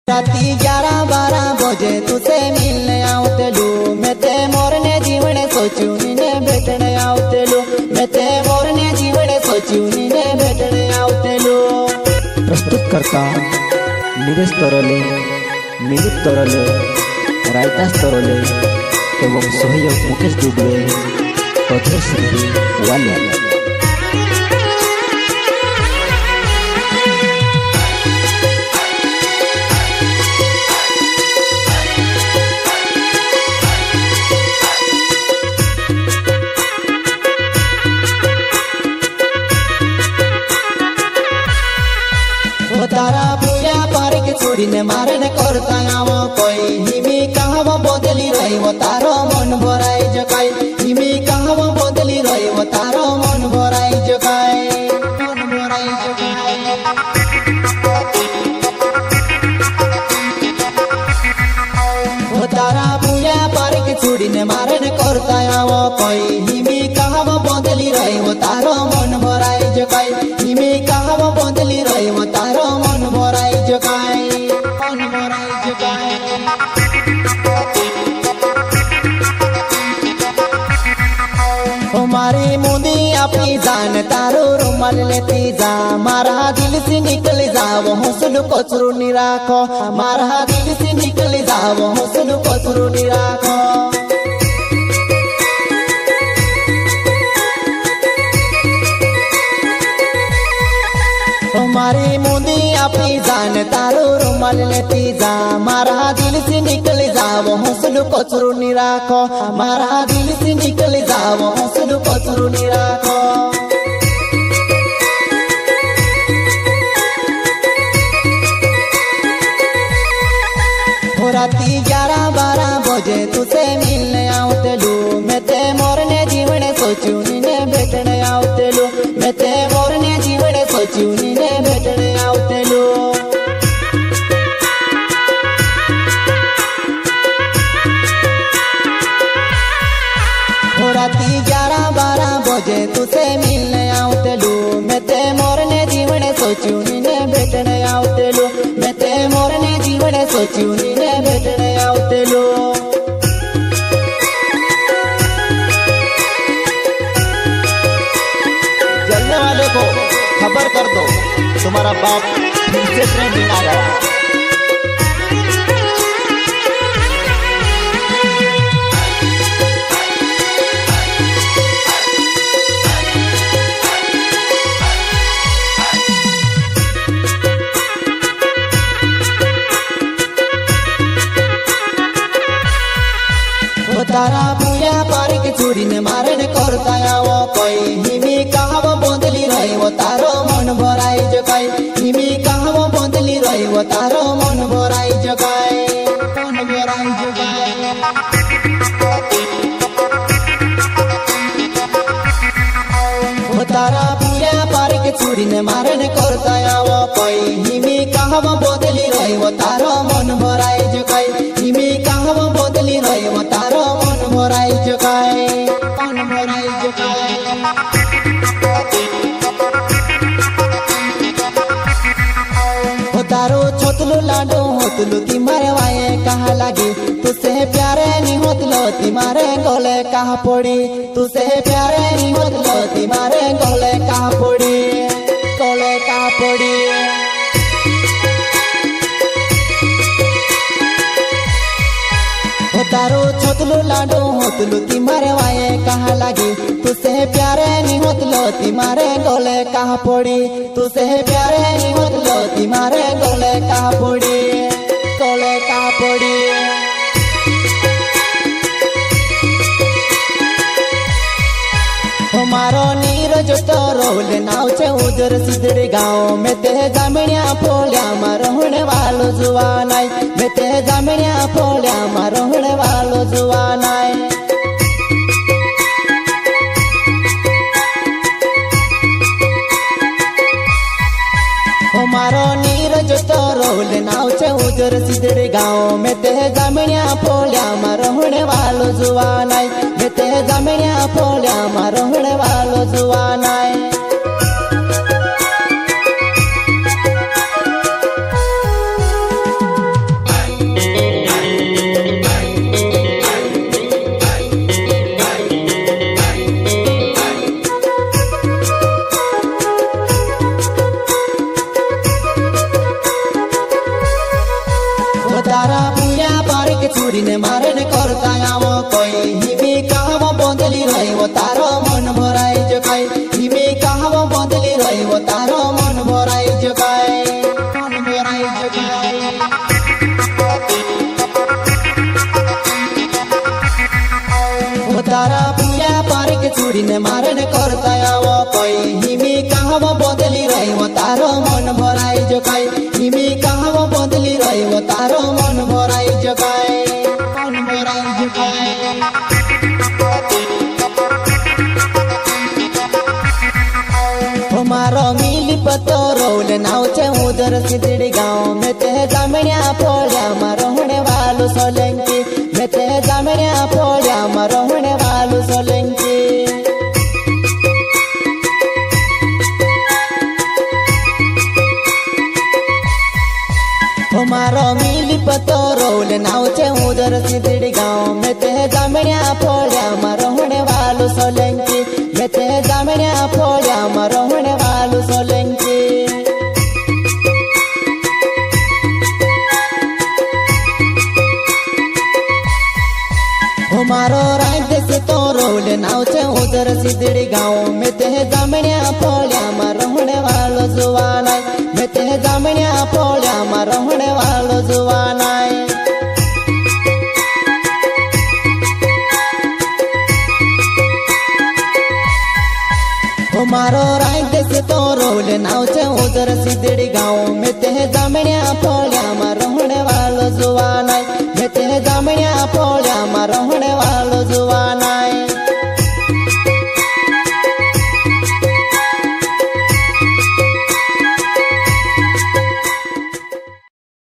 राती 11-12 बजे तुसे मिलने आवतेलू मैं ते मोरने जीवने सोचूं ने भेटने आवतेलू मैं ते मोरने जीवने सोचूं ने भेटने आवतेलू। प्रस्तुत करता नीरज तरले, मिलित तरले, रायदास तरले एवं सहयोग मुकेश दुबे, पथर सिंह वाले। तारा पूजा पार के छोड़ी ने मारे ने करता आवो कोई हिमी कहावो बदली रही वो तारो मन भराई जगाई हिमी कहावो बदली रही वो तारो मन भराई जगाई मन भराई जगाई। वो तारा पूजा पार के छोड़ी ने मारे ने करता आवो कोई हिमी कहावो बदली रही वो तारो मन भराई जगाई हिमी कहावो बदली रही वो तारो मन भराई जगाई मन भराई जगाई। हमारी मुंदी अपनी जान तारो रुमाल लेती जा मारा दिल से निकल जाओ हौसलो कचरू नी राखो मारा दिल से निकल जाओ हौसलो कचरू नी राखो। हमारी मुंदी अपनी जान तारो रुमाल लेती जा मारा दिल से निकल जाओ हौसलो कचरू नी राखो मारा दिल से निकल जाओ हौसलो कचरू नी राखो। राती 11-12 बजे तुसे मिलने आवतेलू मैं ते मोरने जीवने सोचूं ने भेटने आवतेलू मैं ते मोरने जीवने सोचूं ने भेटने आवतेलू। राती 11-12 बजे तुसे मिलने आवतेलू मैं ते मोरने जीवने सोचूं ने भेटने आवतेलू मैं ते मोरने जीवने सोचूं ने भेटने आवतेलू। जलने वाले को खबर कर दो तुम्हारा बाप फिर से ट्रेंडिंग आ गया। तारा पूजा पार के छोड़ी ने मारे ने करता आवो कोई हिमी कहावो बदली रही वो तारो मन भराई जगाई हिमी कहावो बदली रही वो तारो मन भराई जगाई मन भराई जगाई। तारा पूजा पार के छोड़ी ने मारे ने करता आवो कोई हिमी कहावो बदली रही वो तारो मन भराई जगाई हिमी कहावो बदली रही वो तारो मन भराई जगाई मन भराई जगाई। तारो छोतलो लाडो होतलो तिमारे वाये कहा लागी तुसे प्यारे नहीं होतलो तिमारे गोले कहा पड़ी तुसे प्यारे नहीं होतलो तिमारे गोले कहा पड़ी गोले कहा पड़ी। तारो छोतलो लाडो होतलो तिमारे वाये कहा लागी तुसे प्यारे नहीं होतलो तिमारे गोले कहा पड़ी तुसे प्यारे नहीं होतलो तिमारे गोले कहा पड़ी गोले कहा पड़ी। हमारो नीरज तो रोले नाव छे उधर सिद्धड़ी गाँव में ते जामणिया फोल्या मारो होने वालो जुवानाई में ते जामणिया फोल्या मारो होने वालो जुवानाई। हमारो नीरज तो रोले नाव छे उधर सिद्धड़ी गाँव में ते जामणिया फोल्या मारो होने वालो जुवानाई में ते जामणिया फोल्या मारो होने वालो जुवानाई। तारा पूजा पार के चूड़ी ने मारे ने करता आव कोई हिमी कहवा बंदली रही वो तारो मन भराई जगाई हिमी कहवा बंदली रही वो तारो मन भराई जगाई मन भराई जगाई वो तारा पूजा पार के चूड़ी ने मारे ने करता आव कोई हिमी कहवा बंदली रही वो तारो मन भराई जगाई हिमी कहवा बंदली रही वो तारो मन भराई जगाई मन भराई जगाई हमारो मिली पतो रोले नाव छे उधर सिद्धड़ी गाँव में ते जामण्या पोळ्या मारो होने वालो सोलंकी में ते जामण्या पोळ्या मारो होने वालो सोलंकी हमारो मिली पतो रोले नाव छे उधर सिद्धड़ी गाँव में ते जामण्या पोळ्या मारो होने वालो सोलंकी में ते जामण्या पोळ्या मारो होने वालो सोलंकी हमारो राज्य से तो रोले नाव छे उधर सिद्धड़ी गाँव में ते जामण्या पोळ्या मारो होने वालो जुवानाय में ते जामण्या पोळ्या मारो होने वालो जुवानाय हमारो राज्य से तो रोले नाव छे उधर सिद्धड़ी गाँव में ते जामण्या पोळ्या मारो होने वालो जुवानाय में ते जामण्या पोळ्या मारो होने वालो